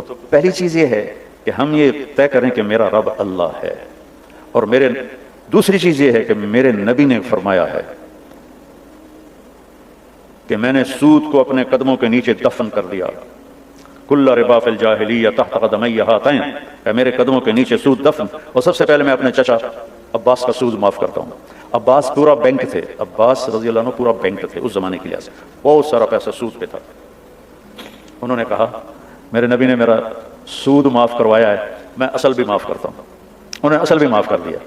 تو پہلی چیز یہ ہے کہ ہم یہ طے کریں کہ میرا رب اللہ ہے، اور دوسری چیز یہ ہے کہ میرے نبی نے فرمایا ہے کہ میں نے سود کو اپنے قدموں کے نیچے دفن کر دیا، کل ربا فی الجاہلیہ تحت قدمی ہاتین، کہ میرے قدموں کے نیچے سود دفن۔ اور سب سے پہلے میں اپنے چچا عباس کا سود معاف کرتا ہوں۔ عباس پورا بینک تھے، عباس رضی اللہ عنہ پورا بینک تھے اس زمانے کے لحاظ سے، بہت سارا پیسہ سود پہ تھا۔ انہوں نے کہا میرے نبی نے میرا سود معاف کروایا ہے، میں اصل بھی معاف کرتا ہوں۔ انہوں نے اصل بھی معاف کر دیا۔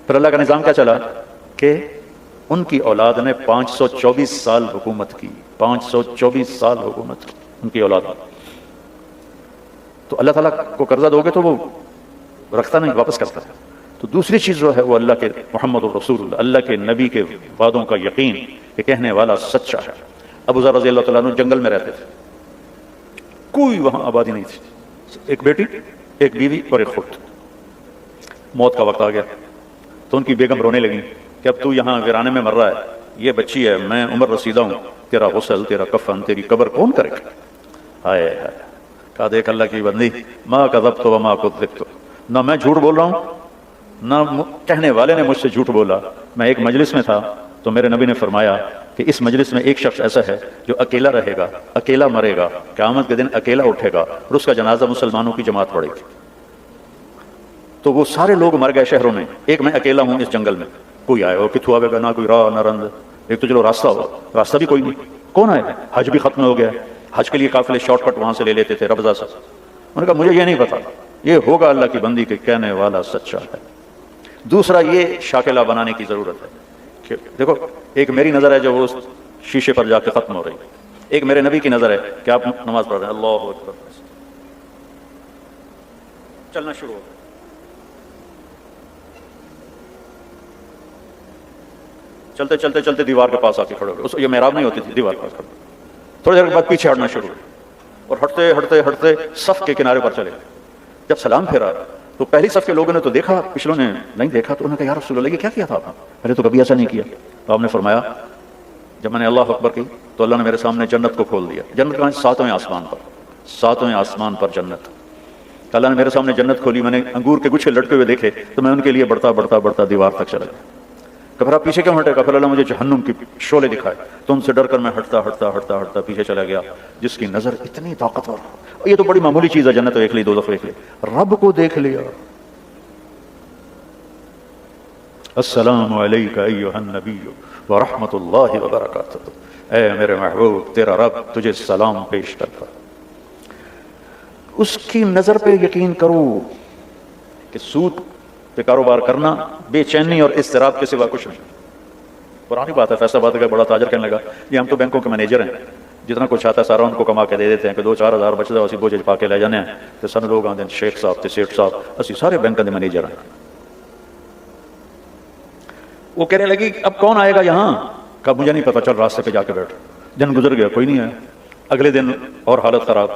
پھر اللہ کا نظام کیا چلا کہ ان کی اولاد نے 524 سال حکومت کی، 524 سال حکومت کی ان کی اولاد۔ تو اللہ تعالیٰ کو قرضہ دو گے تو وہ رکھتا نہیں، واپس کرتا ہے۔ تو دوسری چیز جو ہے وہ اللہ کے محمد الرسول اللہ کے نبی کے وعدوں کا یقین کہ کہنے والا سچا ہے۔ ابو ذر رضی اللہ تعالیٰ عنہ جنگل میں رہتے تھے، کوئی وہاں آبادی نہیں تھی، ایک بیٹی، ایک بیوی اور ایک خود۔ موت کا وقت آ گیا تو ان کی بیگم رونے لگی کہ اب تو یہاں ویرانے میں مر رہا ہے، یہ بچی ہے، میں عمر رسیدہ ہوں، تیرا غسل، تیرا کفن، تیری قبر کون کرے گا؟ ہائے ہائے، کہا دیکھ اللہ کی بندی، ما کذبت وما کذبت، نہ میں جھوٹ بول رہا ہوں نہ کہنے والے نے مجھ سے جھوٹ بولا۔ میں ایک مجلس میں تھا تو میرے نبی نے فرمایا کہ اس مجلس میں ایک شخص ایسا ہے جو اکیلا رہے گا، اکیلا مرے گا، قیامت کے دن اکیلا اٹھے گا اور اس کا جنازہ مسلمانوں کی جماعت پڑے گی۔ تو وہ سارے لوگ مر گئے شہروں میں، ایک میں اکیلا ہوں اس جنگل میں، کوئی آئے ہو کتوں آئے گا، نہ کوئی راہ نہ رند، ایک تو چلو راستہ ہو، راستہ بھی کوئی نہیں، کون آئے گا؟ حج بھی ختم ہو گیا، حج کے لیے قافلے شارٹ کٹ وہاں سے لے لیتے تھے ربضہ سے۔ انہوں نے کہا مجھے یہ نہیں پتا، یہ ہوگا اللہ کی بندی کے کہنے والا سچا ہے۔ دوسرا یہ شاکلہ بنانے کی ضرورت ہے کہ دیکھو، ایک میری نظر ہے جو وہ شیشے پر جا کے ختم ہو رہی ہے، ایک میرے نبی کی نظر ہے کہ آپ نماز پڑھ رہے ہیں، اللہ اکبر، چلنا شروع ہو گیا، چلتے چلتے چلتے دیوار کے پاس آ کے کھڑے ہو گئے، یہ محراب نہیں ہوتی تھی، دیوار کے پاس کھڑے، تھوڑی دیر کے بعد پیچھے ہٹنا شروع ہوا اور ہٹتے ہٹتے ہٹتے صف کے کنارے پر چلے گئے۔ جب سلام پھیرا تو پہلی صف کے لوگوں نے تو دیکھا، پچھلوں نے نہیں دیکھا، تو انہوں نے کہا یا رسول اللہ یہ کیا کیا تھا آپ نے؟ پہلے تو کبھی ایسا نہیں کیا۔ تو آپ نے فرمایا جب میں نے اللہ اکبر کی تو اللہ نے میرے سامنے جنت کو کھول دیا۔ جنت کہاں؟ ساتویں آسمان پر، ساتویں آسمان پر جنت۔ اللہ نے میرے سامنے جنت کھولی، میں نے انگور کے گچھے لٹکے ہوئے دیکھے تو میں ان کے لیے بڑھتا بڑھتا بڑھتا دیوار تک چلا گیا۔ کہ پھر آپ پیچھے کیوں ہٹے گا؟ پھر اللہ مجھے جہنم کی شعلے دکھائے تو ان سے ڈر کر میں ہٹتا ہٹتا ہٹتا ہٹتا پیچھے چلا گیا۔ جس کی نظر اتنی طاقتور، یہ تو بڑی معمولی چیز ہے، جنت دیکھ لی، دوزخ دیکھ لی، رب کو دیکھ لیا۔ السلام علیک ایھا النبی ورحمۃ اللہ وبرکاتہ، اے میرے محبوب تیرا رب تجھے سلام پیش کرتا۔ اس کی نظر پہ یقین کرو کہ سود پہ کاروبار کرنا بے چینی اور اضطراب کے سوا کچھ نہیں۔ پرانی بات ہے، فیصلہ باد کا بڑا تاجر کہنے لگا یہ ہم تو بینکوں کے مینیجر ہیں، جتنا کچھ آتا ہے سارا ان کو کما کے دے دیتے ہیں کہ 2-4 ہزار بچتا ہے اسی بوجھ پا کے لے جانے ہیں۔ تو سن لوگ آتے ہیں شیخ صاحب تے سیٹھ صاحب، اسی سارے بینکوں کے مینیجر ہیں۔ وہ کہنے لگی اب کون آئے گا یہاں؟ کہا مجھے نہیں پتا، چل راستے پہ جا کے بیٹھ۔ دن گزر گیا، کوئی نہیں آیا۔ اگلے دن اور حالت خراب،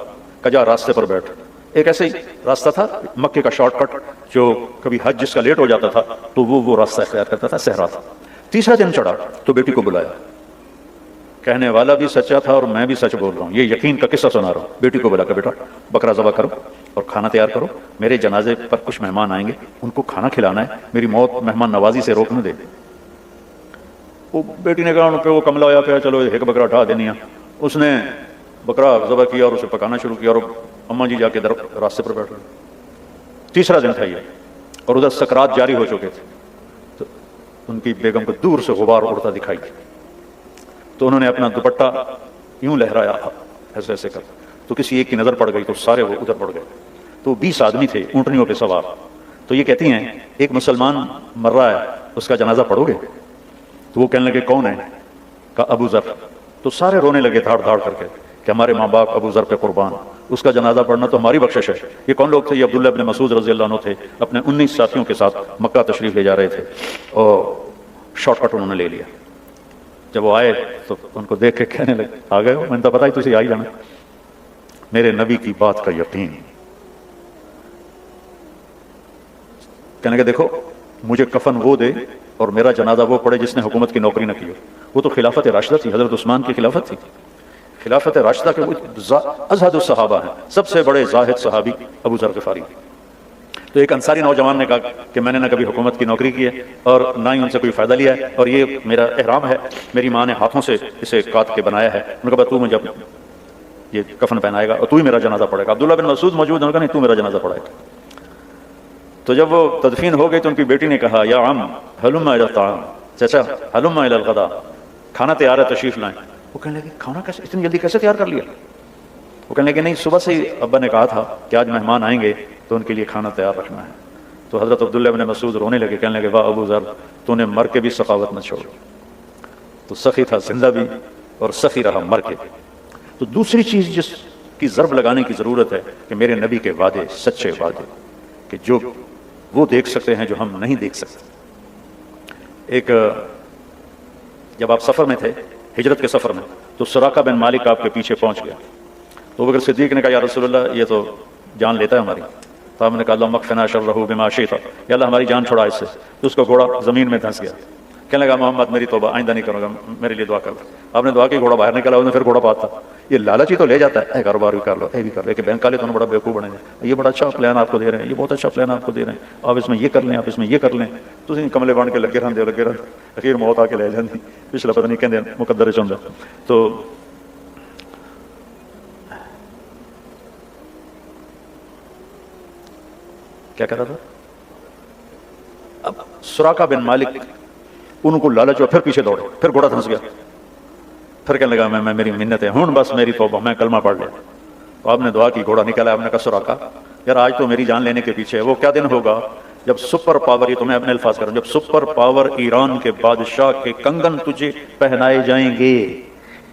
کہ جا راستے پر بیٹھ۔ ایک ایسے ہی راستہ تھا مکے کا شارٹ کٹ، جو کبھی حج جس کا لیٹ ہو جاتا تھا تو وہ راستہ اختیار کرتا تھا، صحرا تھا۔ تیسرا دن چڑھا تو بیٹی کو بلایا، کہنے والا بھی سچا تھا اور میں بھی سچ بول رہا ہوں، یہ یقین کا قصہ سنا رہا ہوں۔ بیٹی کو بلا کر بیٹا بکرا ذبح کرو اور کھانا تیار کرو، میرے جنازے پر کچھ مہمان آئیں گے، ان کو کھانا کھلانا ہے، میری موت مہمان نوازی سے روکنے دے۔ وہ بیٹی نے کہا ان پہ وہ کملا ہوا پیا، چلو ایک بکرا اٹھا دینی ہے۔ اس نے بکرا ذبح کیا اور اسے پکانا شروع کیا، اور اماں جی جا کے راستے پر بیٹھ گئے۔ تیسرا دن تھا یہ، اور ادھر سکرات جاری ہو چکے تھے، تو ان کی بیگم کو دور سے غبار اڑتا دکھائی، تو انہوں نے اپنا دوپٹہ یوں لہرایا ایسے ایسے کر، تو کسی ایک کی نظر پڑ گئی تو سارے وہ ادھر پڑ گئے۔ تو 20 آدمی تھے اونٹنیوں پہ سوار، تو یہ کہتی ہیں ایک مسلمان مر رہا ہے، اس کا جنازہ پڑھو گے؟ تو وہ کہنے لگے کون ہے؟ کہا ابو ذر۔ تو سارے رونے لگے دھاڑ دھاڑ کر کے کہ ہمارے ماں باپ ابو ذر پہ قربان، اس کا جنازہ پڑھنا تو ہماری بخشش ہے۔ یہ کون لوگ تھے؟ یہ عبداللہ ابن مسعود رضی اللہ عنہ تھے، اپنے 19 ساتھیوں کے ساتھ مکہ تشریف لے جا رہے تھے، اور شارٹ کٹ انہوں نے لے لیا۔ جب وہ آئے تو ان کو دیکھ کے کہنے لگے آ گئے ہو؟ میں نے تو پتا ہی تجھے آ ہی جانا۔ میرے نبی کی بات کا یقین، کہنے لگے دیکھو مجھے کفن وہ دے اور میرا جنازہ وہ پڑھے جس نے حکومت کی نوکری نہ کی ہو۔ وہ تو خلافت راشدہ تھی، حضرت عثمان کی خلافت تھی۔ خلافت راشدہ کے وہ ازہد الصحابہ ہیں، سب سے بڑے زاہد صحابی ابو ذر غفاری۔ تو ایک انصاری نوجوان نے کہا کہ میں نے نہ کبھی حکومت کی نوکری کی ہے اور نہ ہی ان سے کوئی فائدہ لیا ہے، اور یہ میرا احرام ہے، میری ماں نے ہاتھوں سے اسے کاٹ کے بنایا ہے۔ انہوں نے کہا تو مجھے یہ کفن پہنائے گا اور تو ہی میرا جنازہ پڑھے گا۔ عبداللہ بن مسعود موجود ہیں، انہوں نے کہا نہیں تو میرا جنازہ پڑھائے گا۔ تو جب وہ تدفین ہو گئی تو ان کی بیٹی نے کہا یا عم ہلم الی الطعام، چچا ہلم الی الغداء، کھانا تیار ہے تشریف لائیں۔ وہ کہنے لگے کھانا کیسے اتنی جلدی کیسے تیار کر لیا؟ وہ کہنے لگے نہیں صبح سے ہی ابا نے کہا تھا کہ آج مہمان آئیں گے تو ان کے لیے کھانا تیار رکھنا ہے۔ تو حضرت عبداللہ بن مسعود رونے لگے، کہنے لگے واہ ابو ذر تو نے مر کے بھی سخاوت نہ چھوڑی۔ تو سخی تھا زندہ بھی اور سخی رہا مر کے۔ تو دوسری چیز جس کی ضرب لگانے کی ضرورت ہے کہ میرے نبی کے وعدے سچے وعدے کہ جو وہ دیکھ سکتے ہیں جو ہم نہیں دیکھ سکتے۔ ایک جب آپ سفر میں تھے، ہجرت کے سفر میں، تو سراقہ بن مالک آپ کے پیچھے پہنچ گیا۔ تو ابو بکر صدیق نے کہا یا رسول اللہ یہ تو جان لیتا ہے ہماری۔ تو آپ نے کہا اللہم اکفنا شرہ بما شئت، یا اللہ ہماری جان چھڑا اس سے۔ تو اس کا گھوڑا زمین میں دھنس گیا۔ کہنے لگا محمد میری توبہ، آئندہ نہیں کروں گا، میرے لیے دعا کر۔ آپ نے دعا کی، گھوڑا باہر نکلا، اس نے پھر گھوڑا پاتا۔ یہ لالچی تو لے جاتا ہے، اے کاروبار بھی کر لو، اے بھی کر لو، کہ بینک والے تو بڑا بیوقوف بنے ہیں، یہ بڑا اچھا پلان آپ کو دے رہے ہیں، یہ بہت اچھا پلان آپ کو دے رہے ہیں، آپ اس میں یہ کر لیں، آپ اس میں یہ کر لیں۔ تو کملے بان کے لگے رہتے اخیر موت آ کے لے جاتی، پچھلا پتہ نہیں کہتے مقدر چاہتا۔ تو کیا کہہ رہا تھا؟ اب سراقہ بن مالک ان کو لالچ ہوا، پھر پیچھے دوڑے، پھر گھوڑا دھنس گیا۔ پھر کہنے لگا میں میری منت ہے ہوں بس میری توبہ، میں کلمہ پڑھ لیا۔ تو آپ نے دعا کی، گھوڑا نکلا۔ آپ نے کہا سراقہ یار آج تو میری جان لینے کے پیچھے ہے، وہ کیا دن ہوگا جب سپر پاور، یہ تو میں اپنے الفاظ کر رہا ہوں، جب سپر پاور ایران کے بادشاہ کے کنگن تجھے پہنائے جائیں گے،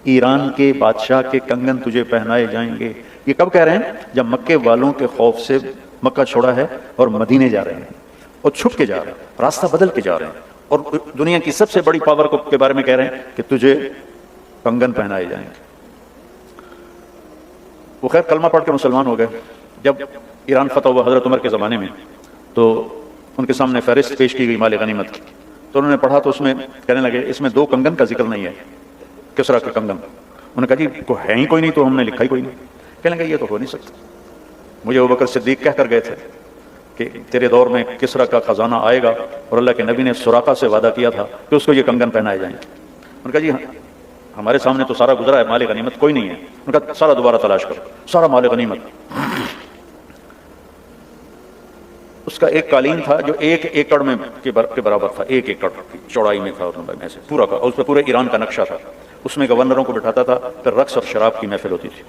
ایران کے بادشاہ کے کنگن تجھے پہنائے جائیں گے۔ یہ کب کہہ رہے ہیں؟ جب مکے والوں کے خوف سے مکہ چھوڑا ہے اور مدینے جا رہے ہیں، اور چھپ کے جا رہے ہیں، راستہ بدل کے جا رہے ہیں، اور دنیا کی سب سے بڑی پاور کے بارے میں کہہ رہے ہیں کہ تجھے کنگن پہنائے جائیں گے۔ وہ خیر کلمہ پڑھ کے مسلمان ہو گئے۔ جب ایران فتح ہوا حضرت عمر کے زمانے میں، تو ان کے سامنے فہرست پیش کی گئی مال غنیمت کی۔ تو انہوں نے پڑھا تو اس میں کہنے لگے اس میں 2 کنگن کا ذکر نہیں ہے، کسریٰ کے کنگن۔ انہوں نے کہا جی ہے ہی کوئی نہیں، تو ہم نے لکھا ہی کوئی نہیں۔ کہنے لگے یہ تو ہو نہیں سکتا، مجھے ابوبکر صدیق کہہ کر گئے تھے کہ تیرے دور میں کسریٰ کا خزانہ آئے گا، اور اللہ کے نبی نے سراقہ سے وعدہ کیا تھا کہ اس کو یہ کنگن پہنائے جائیں گے۔ انہوں نے کہا جی ہمارے سامنے تو سارا گزرا ہے، مال غنیمت کوئی نہیں ہے۔ انہوں نے کہا سارا دوبارہ تلاش کرو، سارا مال غنیمت۔ اس کا ایک قالین تھا جو 1 ایکڑ میں کے برابر تھا، 1 ایکڑ چوڑائی میں تھا، اور میں سے پورا کا، اور اس پہ پورے ایران کا نقشہ تھا۔ اس میں گورنروں کو بٹھاتا تھا، پھر رقص اور شراب کی محفل ہوتی تھی۔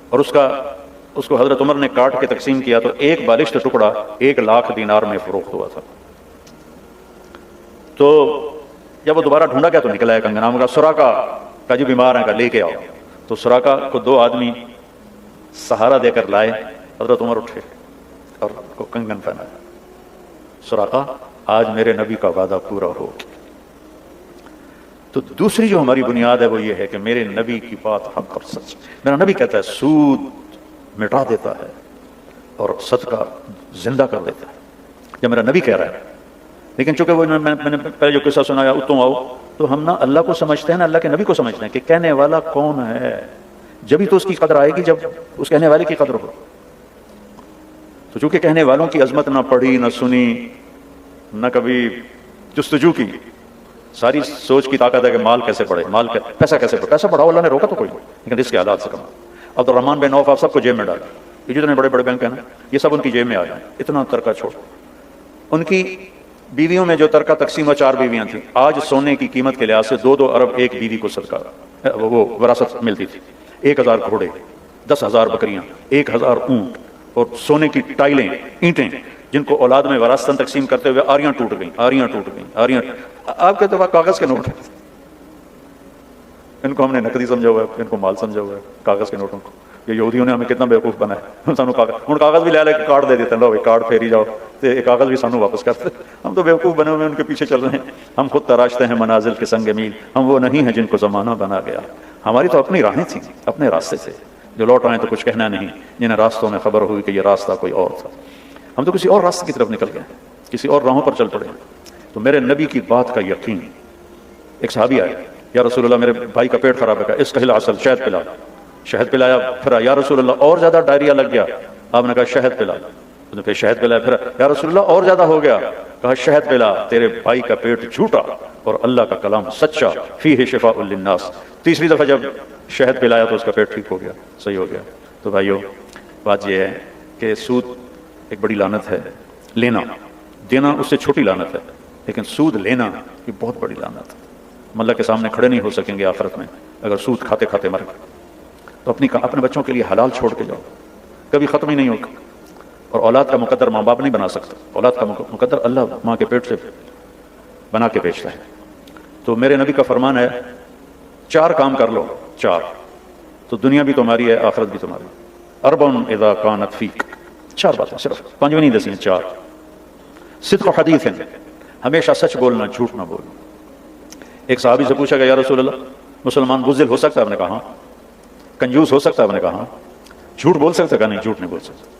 اور اس کو حضرت عمر نے کاٹ کے تقسیم کیا تو 1 بالشت ٹکڑا 1 لاکھ دینار میں فروخت ہوا تھا۔ تو جب وہ دوبارہ ڈھونڈا گیا تو نکلا ہے کنگن۔ نام کا سراقہ کا جو بیمار ہیں کا لے کے آؤ۔ تو سراقہ کو 2 آدمی سہارا دے کر لائے، حضرت عمر اٹھے اور کو کنگن پہنایا۔ سراقہ آج میرے نبی کا وعدہ پورا ہو۔ تو دوسری جو ہماری بنیاد ہے وہ یہ ہے کہ میرے نبی کی بات حق اور سچ۔ میرا نبی کہتا ہے سود مٹا دیتا ہے اور صدقہ زندہ کر دیتا ہے، جب میرا نبی کہہ رہا ہے۔ لیکن چونکہ وہ میں نے پہلے جو قصہ سنایا اتوں آؤ، تو ہم نہ اللہ کو سمجھتے ہیں نہ اللہ کے نبی کو سمجھتے ہیں کہ کہنے والا کون ہے۔ جبھی تو اس کی قدر آئے گی جب اس کہنے والے کی قدر ہو۔ تو چونکہ کہنے والوں کی عظمت نہ پڑھی نہ سنی نہ کبھی جستجو کی، ساری سوچ کی طاقت ہے کہ مال کیسے بڑھے، پیسہ کیسے بڑھے، پیسہ بڑھاؤ، اللہ نے روکا تو کوئی نہیں، لیکن اس کے حالات سے کما۔ عبد الرحمن بن عوف آپ سب کو جیب میں ڈالا، یہ جتنے بڑے بڑے بینک ہیں نا یہ سب ان کی جیب میں آ جائیں، اتنا ترکہ چھوڑ۔ ان کی بیویوں میں جو ترکہ تقسیم 4 بیویاں تھیں، آج سونے کی قیمت کے لحاظ سے 2 ارب ایک بیوی کو صدقہ وہ وراثت ملتی تھی۔ 1000 گھوڑے، 10,000 بکریاں، 1000 اونٹ، اور سونے کی ٹائلیں، اینٹیں، جن کو اولاد میں وراثتاً تقسیم کرتے ہوئے آریاں ٹوٹ گئیں۔ آپ کے دفعہ کاغذ کے نوٹ، ان کو ہم نے نقدی سمجھا ہوا ہے، ان کو مال سمجھا ہوا ہے، کاغذ کے نوٹوں کو۔ یہ یہودیوں نے ہمیں کتنا بیوقوف بنایا، سانو کاغذ بھی لے کے کارڈ دے دیتے ہیں، لو بھائی کارڈ پھیری جاؤ، تو یہ کاغذ بھی سانو واپس کرتے۔ ہم تو بیوقوف بنے ہوئے ان کے پیچھے چل رہے ہیں۔ ہم خود تراشتے ہیں منازل کے سنگ میل، ہم وہ نہیں ہیں جن کو زمانہ بنا گیا۔ ہماری تو اپنی راہیں تھیں، اپنے راستے تھے، جو لوٹ آئیں تو کچھ کہنا نہیں، جنہیں راستوں میں خبر ہوئی کہ یہ راستہ کوئی اور تھا۔ ہم تو کسی اور راستے کی طرف نکل گئے، کسی اور راہوں پر چل پڑے۔ تو میرے نبی کی بات کا یقین، ایک صحابی آئے یا رسول اللہ میرے بھائی کا پیٹ خراب ہے، اس کا العسل، شہد پلا، شہد پلایا، پھر یا رسول اللہ اور زیادہ ڈائریا لگ گیا، آپ نے کہا شہد پلا، اس نے پھر شہد پلایا، پھر یا رسول اللہ اور زیادہ ہو گیا، کہا شہد پلا، تیرے بھائی کا پیٹ جھوٹا اور اللہ کا کلام سچا، فیہ شفاء للناس۔ تیسری دفعہ جب شہد پلایا تو اس کا پیٹ ٹھیک ہو گیا، صحیح ہو گیا۔ تو بھائیو بات یہ ہے کہ سود ایک بڑی لعنت ہے، لینا، دینا اس سے چھوٹی لعنت ہے، لیکن سود لینا یہ بہت بڑی لعنت ہے۔ ہم اللہ کے سامنے کھڑے نہیں ہو سکیں گے آخرت میں اگر سود کھاتے کھاتے مر گئے۔ تو اپنے بچوں کے لیے حلال چھوڑ کے جاؤ، کبھی ختم ہی نہیں ہوگا۔ اور اولاد کا مقدر ماں باپ نہیں بنا سکتا، اولاد کا مقدر اللہ ماں کے پیٹ سے بنا کے بیچتا ہے۔ تو میرے نبی کا فرمان ہے 4 کام کر لو، 4 تو دنیا بھی تمہاری ہے، آخرت بھی تمہاری۔ اربع اذا کانت فیک، 4 باتیں، صرف 5 بھی نہیں دسی ہیں، 4۔ صدق و حدیث، ہمیشہ سچ بولنا، جھوٹ نہ بولنا۔ ایک صحابی سے پوچھا گیا یا رسول اللہ مسلمان بزدل ہو سکتا ہے؟ آپ نے کہا ہاں۔ کنجوس ہو سکتا ہے؟ آپ نے کہا ہاں۔ جھوٹ بول سکتا ہے؟ کہا نہیں، جھوٹ نہیں بول سکتا۔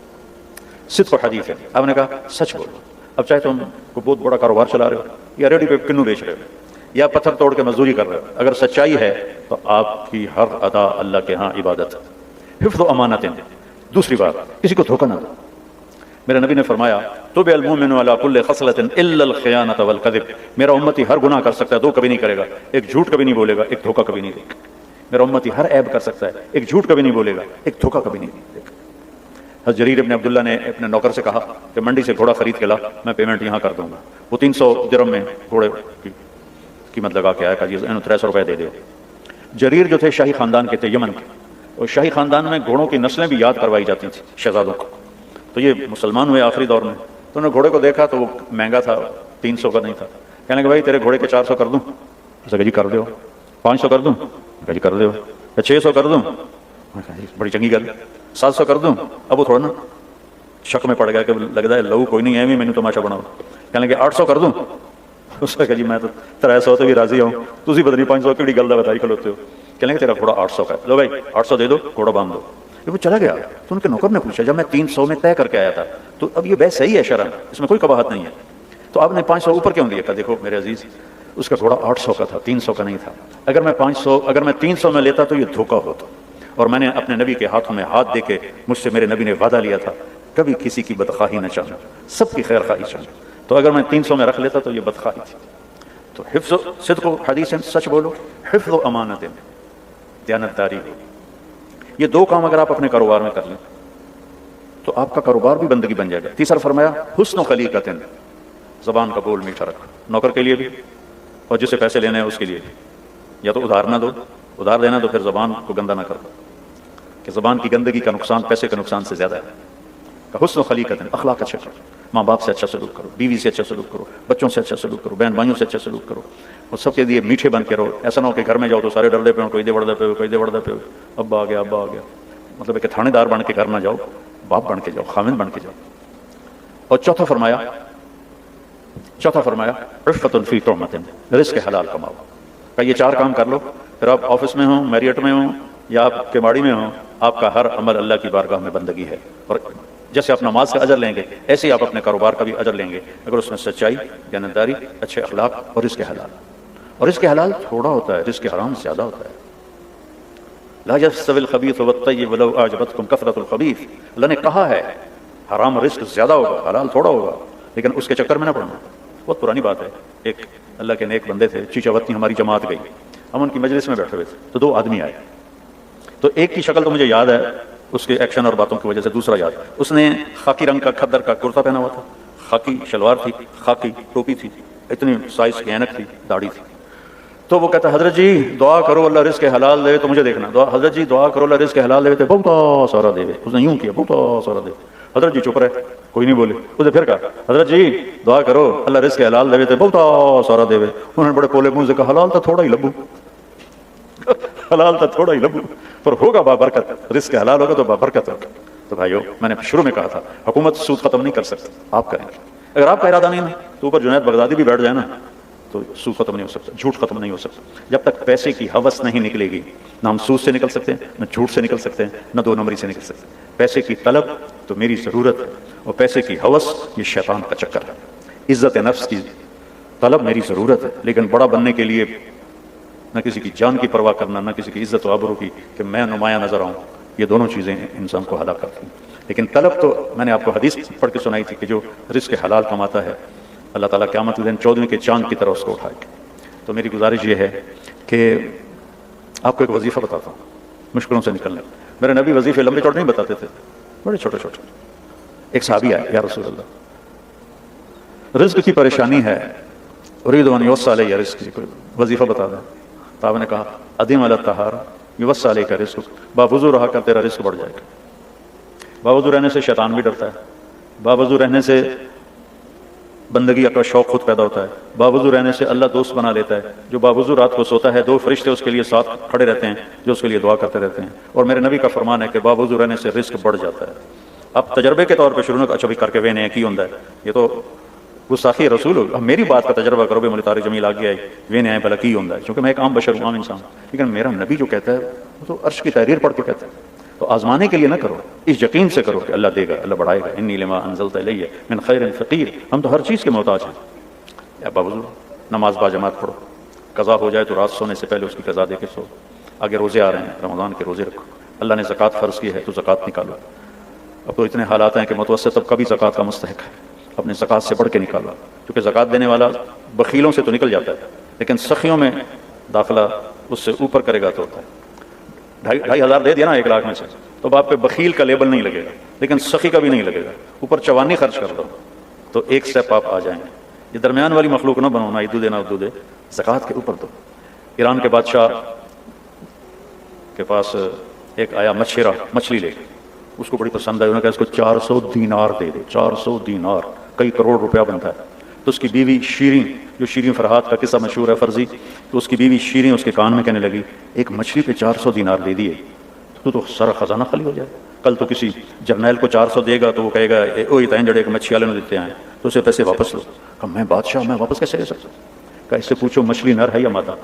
صدق و حدیث ہے، آپ نے کہا سچ بولو۔ اب چاہے تم کو بہت بڑا کاروبار چلا رہے ہو یا ریڈی پہ کنو بیچ رہے ہو یا پتھر توڑ کے مزدوری کر رہے ہو، اگر سچائی ہے تو آپ کی ہر ادا اللہ کے ہاں عبادت ہے۔ حفظ و امانتیں، دوسری بات کسی کو دھوکہ نہ دو۔ میرے نبی نے فرمایا تُبِعَ الْمُؤْمِنُ عَلَىٰ كُلِّ خَصْلَةٍ إِلَّا الْخِيَانَةَ وَالْكَذِبَ، میرا امتی ہر گناہ کر سکتا ہے، 2 کبھی نہیں کرے گا، ایک جھوٹ کبھی نہیں بولے گا، ایک دھوکہ کبھی نہیں دے گا۔ میرا امتی ہر عیب کر سکتا ہے، ایک جھوٹ کبھی نہیں بولے گا، ایک دھوکہ کبھی نہیں دے گا۔ حضرت جریر ابن عبداللہ نے اپنے نوکر سے کہا کہ منڈی سے گھوڑا خرید کے لا، میں پیمنٹ یہاں کر دوں گا۔ وہ 300 درہم میں گھوڑے کی قیمت لگا کے آیا، کہا جی 300 روپے دے دو۔ جریر جو تھے شاہی خاندان کے تھے، یمن کے، اور شاہی خاندان میں گھوڑوں کی نسلیں بھی یاد کروائی جاتی تھیں شہزادوں کو۔ تو یہ مسلمان ہوئے آخری دور میں، تو انہوں نے گھوڑے کو دیکھا تو وہ مہنگا تھا، 300 کا نہیں تھا۔ کہنے کہ بھائی تیرے گھوڑے کے 400 کر دوں؟ اس نے کہا جی کر دو۔ 500 کر دوں؟ کہا جی کر دو۔ 600 کر دوں؟ بڑی چنگی گل۔ 700 کر دوں؟ اب وہ تھوڑا نا شک میں پڑ گیا کہ لگتا ہے لو کوئی نہیں ہے، میں نے تماشا بناؤ۔ کہنے کہ 800 کر دوں؟ اس نے کہا جی میں تو 300 تو بھی راضی ہوں، تسی پتہ نہیں 500 کیڑی گل دا بتائی کھلوتے ہو۔ کہنے کہ تیرا گھوڑا 800 کا ہے، لو بھائی 800 دے دو، گھوڑا باندھ دو۔ جب وہ چلا گیا تو ان کے نوکر نے پوچھا جب میں 300 میں طے کر کے آیا تھا تو اب یہ بے صحیح ہے شرعاً، اس میں کوئی قباحت نہیں ہے، تو آپ نے 500 اوپر کیوں دیا؟ کہا دیکھو میرے عزیز، اس کا گھوڑا 800 کا تھا، 300 کا نہیں تھا۔ اگر میں 300 میں لیتا تو یہ دھوکہ ہوتا، اور میں نے اپنے نبی کے ہاتھوں میں ہاتھ دے کے، مجھ سے میرے نبی نے وعدہ لیا تھا کبھی کسی کی بدخواہی نہ چاہنا، سب کی خیر خواہی چاہنا، تو اگر میں 300 میں رکھ لیتا تو یہ بدخواہی تھی۔ تو حفظ و صدق و حدیث، سچ بولو، حفظ و امانت، دیانتداری، یہ 2 کام اگر آپ اپنے کاروبار میں کر لیں تو آپ کا کاروبار بھی بندگی بن جائے گا۔ تیسرا فرمایا حسن و خلیقت، زبان کا بول میٹھا رکھو، نوکر کے لیے بھی اور جسے پیسے لینے ہیں اس کے لیے بھی۔ یا تو ادھار نہ دو، ادھار دینا تو پھر زبان کو گندا نہ کرو، کہ زبان کی گندگی کا نقصان پیسے کے نقصان سے زیادہ ہے۔ کہ حسن و خلیقت، اخلاق اچھا کرو، ماں باپ سے اچھا سلوک کرو، بیوی سے اچھا سلوک کرو، بچوں سے اچھا سلوک کرو، بہن بھائیوں سے اچھا سلوک کرو، اور سب کے لیے میٹھے بن کے رہو۔ ایسا نہ ہو کہ گھر میں جاؤ تو سارے ڈردے پہ ہوں، کوئی دے بڑھتے پہ ہو، کوئی دے بڑھتے پہ ہو، ابا آ گیا ابا آ گیا، مطلب کہ تھانے دار بن کے گھر نہ جاؤ، باپ بن کے جاؤ، خامن بن کے جاؤ۔ اور چوتھا فرمایا عفت فی طعمۃ، رزق حلال کماؤ۔ کہ یہ 4 کام کر لو، پھر آپ آفس میں ہوں، میریٹ میں ہوں یا آپ کے باڑی میں ہوں، آپ کا ہر عمل اللہ کی بارگاہ میں بندگی ہے۔ اور جیسے آپ نماز کا اجر لیں گے ایسے ہی آپ اپنے کاروبار کا بھی اجر لیں گے، اگر اس میں سچائی، دیانتداری، اچھے اخلاق اور رزق حلال۔ اور رزق حلال تھوڑا ہوتا ہے، رزق حرام زیادہ ہوتا ہے۔ لا يستوي الخبيث والطيب ولو اعجبتكم كثرة الخبيث، اللہ نے کہا ہے حرام رزق زیادہ ہوگا، حلال تھوڑا ہوگا، لیکن اس کے چکر میں نہ پڑنا۔ بہت پرانی بات ہے، ایک اللہ کے نیک بندے تھے، چیچا وطنی ہماری جماعت گئی، ہم ان کی مجلس میں بیٹھے ہوئے تھے تو 2 آدمی آئے، تو ایک کی شکل تو مجھے یاد ہے اس کے ایکشن اور باتوں کی وجہ سے، دوسرا یاد، اس نے خاکی رنگ کا کھدر کا کرتا پہنا ہوا تھا، خاکی شلوار تھی، خاکی ٹوپی تھی، اتنی سائز کی اینک تھی، داڑھی تھی۔ تو وہ کہتا حضرت جی دعا کرو اللہ رزق حلال دے، تو مجھے دیکھنا، حضرت جی دعا کرو اللہ رزق حلال دے تو بہت سارا دے۔ اس نے یوں کیا، بہت سارا دے۔ حضرت جی چپ رہے، کوئی نہیں بولے۔ اس نے پھر کہا حضرت جی دعا کرو اللہ رزق حلال دے تو بہت سارا دے۔ انہوں نے بڑے پولے منہ سے کہا حلال تو تھوڑا ہی لبو، حلال تو تھوڑا ہی لبو، پر ہوگا بابرکت، رزق حلال ہوگا تو بابرکت ہوگا۔ تو بھائیو میں نے شروع میں کہا تھا حکومت سود ختم نہیں کر سکتی، آپ کریں گے۔ اگر آپ کا ارادہ نہیں نا تو اوپر جنید بغدادی بھی بیٹھ جائے نا تو سود ختم نہیں ہو سکتا، جھوٹ ختم نہیں ہو سکتا۔ جب تک پیسے کی ہوس نہیں نکلے گی، نہ ہم سود سے نکل سکتے ہیں، نہ جھوٹ سے نکل سکتے ہیں، نہ 2 نمبری سے نکل سکتے ہیں۔ پیسے کی طلب تو میری ضرورت ہے، اور پیسے کی ہوس یہ شیطان کا چکر ہے۔ عزت نفس کی طلب میری ضرورت ہے، لیکن بڑا بننے کے لیے نہ کسی کی جان کی پرواہ کرنا، نہ کسی کی عزت و آبرو کی کہ میں نمایاں نظر آؤں، یہ دونوں چیزیں انسان کو ہلاک کرتی ہیں۔ لیکن طلب تو میں نے آپ کو حدیث پڑھ کے سنائی تھی کہ جو رزق حلال کماتا ہے اللہ تعالیٰ قیامت کے دن 14ویں کے چاند کی طرح اس کو اٹھائے گا۔ تو میری گزارش یہ ہے کہ آپ کو ایک وظیفہ بتاتا ہوں مشکلوں سے نکلنے۔ میرے نبی وظیفے لمبے چوڑے نہیں بتاتے تھے، بڑے چھوٹے چھوٹے۔ ایک صحابی آئے، یا رسول اللہ رزق کی پریشانی ہے، اريد ان يوسع علی رزقی، کوئی وظیفہ بتا دیں۔ تو آپ نے کہا ادیم علی الطہارہ یوسع علیک رزقک، باوضو رہا کر تیرا رزق بڑھ جائے گا۔ باوضو رہنے سے شیطان بھی ڈرتا ہے، باوضو رہنے سے بندگی کا شوق خود پیدا ہوتا ہے، باوضو رہنے سے اللہ دوست بنا لیتا ہے۔ جو باوضو رات کو سوتا ہے 2 فرشتے اس کے لیے ساتھ کھڑے رہتے ہیں جو اس کے لیے دعا کرتے رہتے ہیں۔ اور میرے نبی کا فرمان ہے کہ باوضو رہنے سے رزق بڑھ جاتا ہے۔ اب تجربے کے طور پہ شروع میں اچھا بھی کر کے وینے کی ہوندا ہے، یہ تو گستاخی رسول اب میری بات کا تجربہ کرو بے ملتاری جمیل آ گیا ہے وینے آئے بھلا کی ہوندا ہے، کیونکہ میں ایک عام بشر ہوں، عام انسان، لیکن میرا نبی جو کہتا ہے وہ تو عرش کی تحریر پڑھ کے کہتا ہے۔ تو آزمانے کے لیے نہ کرو، اس یقین سے کرو کہ اللہ دے گا، اللہ بڑھائے گا۔ انی لما انزلت الی من خیر فقیر، ہم تو ہر چیز کے محتاج ہیں۔ یا باوضو نماز با جماعت پڑھو، قضا ہو جائے تو رات سونے سے پہلے اس کی قضا دے کے سو۔ آگے روزے آ رہے ہیں، رمضان کے روزے رکھو۔ اللہ نے زکوٰۃ فرض کی ہے تو زکوٰۃ نکالو۔ اب تو اتنے حالات ہیں کہ متوسط طبقہ بھی زکوٰۃ کا مستحق ہے، اپنے زکوٰۃ سے بڑھ کے نکالو، کیونکہ زکوٰۃ دینے والا بخیلوں سے تو نکل جاتا ہے لیکن سخیوں میں داخلہ اس سے اوپر کرے گا تو ہوتا ہے۔ 2,500 دے دیا نا 1 لاکھ میں سے تو آپ پہ بخیل کا لیبل نہیں لگے گا، لیکن سخی کا بھی نہیں لگے گا۔ اوپر چوانی خرچ کر دو تو ایک سٹیپ آپ آ جائیں گے۔ یہ درمیان والی مخلوق نہ بنو، نہ ادو دے نہ ادو دے، زکوٰۃ کے اوپر دو۔ ایران کے بادشاہ کے پاس ایک آیا مچھیرا مچھلی لے کے، اس کو بڑی پسند آئی، انہوں نے کہا اس کو 400 دینار دے دے۔ 400 دینار کئی کروڑ روپیہ بنتا ہے۔ تو اس کی بیوی شیریں، جو شیریں فرحات کا قصہ مشہور ہے فرضی، تو اس کی بیوی شیریں اس کے کان میں کہنے لگی ایک مچھلی پہ 400 دینار دے دیے تو سارا خزانہ خالی ہو جائے۔ کل تو کسی جرنیل کو 400 دے گا تو وہ کہے گا وہی تین جڑے ایک مچھلی والے نے دیتے ہیں تو اسے پیسے واپس لو۔ کہا میں بادشاہ، میں واپس کیسے لے سکتا ہوں؟ کہا اس سے پوچھو مچھلی نر ہے یا مادہ؟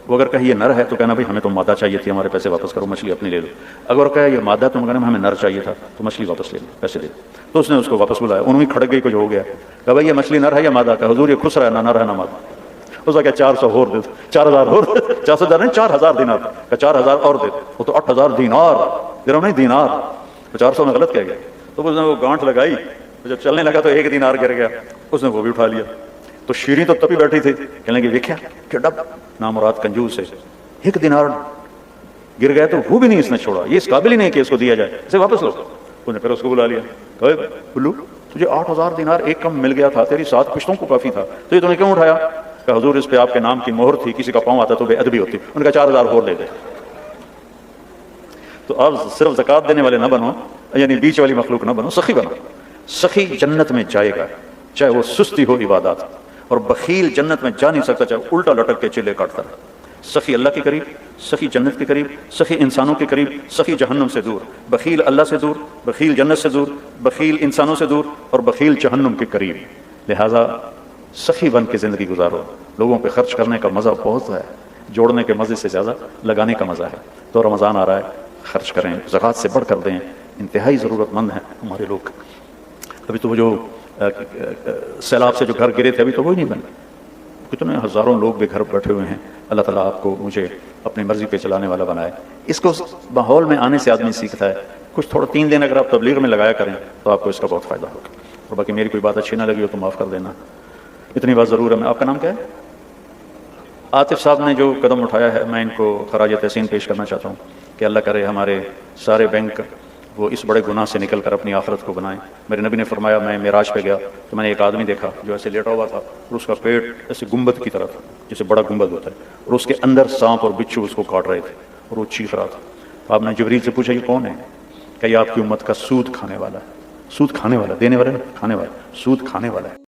وہ اگر کہے یہ نر ہے تو کہنا بھائی ہمیں تو مادہ چاہیے تھی، ہمارے پیسے واپس کرو، مچھلی اپنی لے لو۔ اگر کہے یہ مادہ تو کہنا ہمیں نر چاہیے تھا تو مچھلی واپس لے لو، پیسے دے دو۔ تو اس نے اس کو واپس بلایا، انہوں نے کھڑک گئی، کچھ ہو گیا۔ کہا بھائی یہ مچھلی نر ہے یا مادہ؟ کہا حضور یہ خسرا ہے، نہ نر ہے نہ مادہ۔ اس نے کہا 400 اور دے دو، 4000 اور 400 نہیں 4000 دینار۔ کہا 4000 اور دے دو، وہ تو 8000 دینار، درہم نہیں دینار، 400 میں غلط کہہ گیا۔ تو اس نے وہ گانٹھ لگائی، جب چلنے لگا تو 1 دینار گر گیا، اس نے وہ بھی اٹھا لیا۔ تو شیریں تو تبھی بیٹھی تھی، کہنے لگی دیکھا کہ ڈب نامراد کنجوس ہے، 1 دینار گر گیا تو وہ بھی نہیں اس نے چھوڑا، یہ اس قابل ہی نہیں کہ اس کو دیا جائے، اسے واپس لو۔ اس نے پھر اس کو بلا لیا، کہا بلو تجھے 8000 دینار ایک کم مل گیا تھا، تیری 7 پشتوں کو کافی تھا، تو یہ تم نے کیوں اٹھایا؟ کہ حضور اس پہ آپ کے نام کی مہر تھی، کسی کا پاؤں آتا تو بے ادبی ہوتی۔ ان کا 4000 اور لے دے۔ تو آپ صرف زکوٰۃ دینے والے نہ بنو، یعنی بیچ والی مخلوق نہ بنو، سخی بنو۔ سخی جنت میں جائے گا چاہے وہ سستی ہو عبادات، اور بخیل جنت میں جا نہیں سکتا چاہے الٹا لٹک کے چلے کاٹتا رہے۔ سخی اللہ کے قریب، سخی جنت کے قریب، سخی انسانوں کے قریب، سخی جہنم سے دور۔ بخیل اللہ سے دور، بخیل جنت سے دور، بخیل انسانوں سے دور، اور بخیل جہنم کے قریب۔ لہٰذا سخی بن کے زندگی گزارو۔ لوگوں پہ خرچ کرنے کا مزہ بہت ہے، جوڑنے کے مزے سے زیادہ لگانے کا مزہ ہے۔ تو رمضان آ رہا ہے، خرچ کریں، زکوٰۃ سے بڑھ کر دیں، انتہائی ضرورت مند ہیں ہمارے لوگ۔ ابھی تو وہ جو سیلاب سے جو گھر گرے تھے ابھی تو وہی نہیں بنے، کتنے ہزاروں لوگ بھی گھر بیٹھے ہوئے ہیں۔ اللہ تعالیٰ آپ کو مجھے اپنی مرضی پہ چلانے والا بنائے۔ اس کو ماحول میں آنے سے آدمی سیکھتا ہے، کچھ تھوڑا 3 دن اگر آپ تبلیغ میں لگایا کریں تو آپ کو اس کا بہت فائدہ ہوگا۔ اور باقی میری کوئی بات اچھی نہ لگی ہو تو معاف کر دینا، اتنی بات ضرور ہے۔ آپ کا نام کیا ہے؟ عاطف صاحب نے جو قدم اٹھایا ہے میں ان کو خراج تحسین پیش کرنا چاہتا ہوں کہ اللہ کرے ہمارے سارے بینک وہ اس بڑے گناہ سے نکل کر اپنی آخرت کو بنائیں۔ میرے نبی نے فرمایا، میں معراج پہ گیا تو میں نے ایک آدمی دیکھا جو ایسے لیٹا ہوا تھا اور اس کا پیٹ ایسے گنبد کی طرح تھا، جیسے بڑا گنبد ہوتا ہے، اور اس کے اندر سانپ اور بچھو اس کو کاٹ رہے تھے اور وہ چیخ رہا تھا۔ آپ نے جبریل سے پوچھا یہ کون ہے؟ کہ یہ آپ کی امت کا سود کھانے والا ہے۔ سود کھانے والا، دینے والا نہیں، کھانے والا، سود کھانے والا ہے۔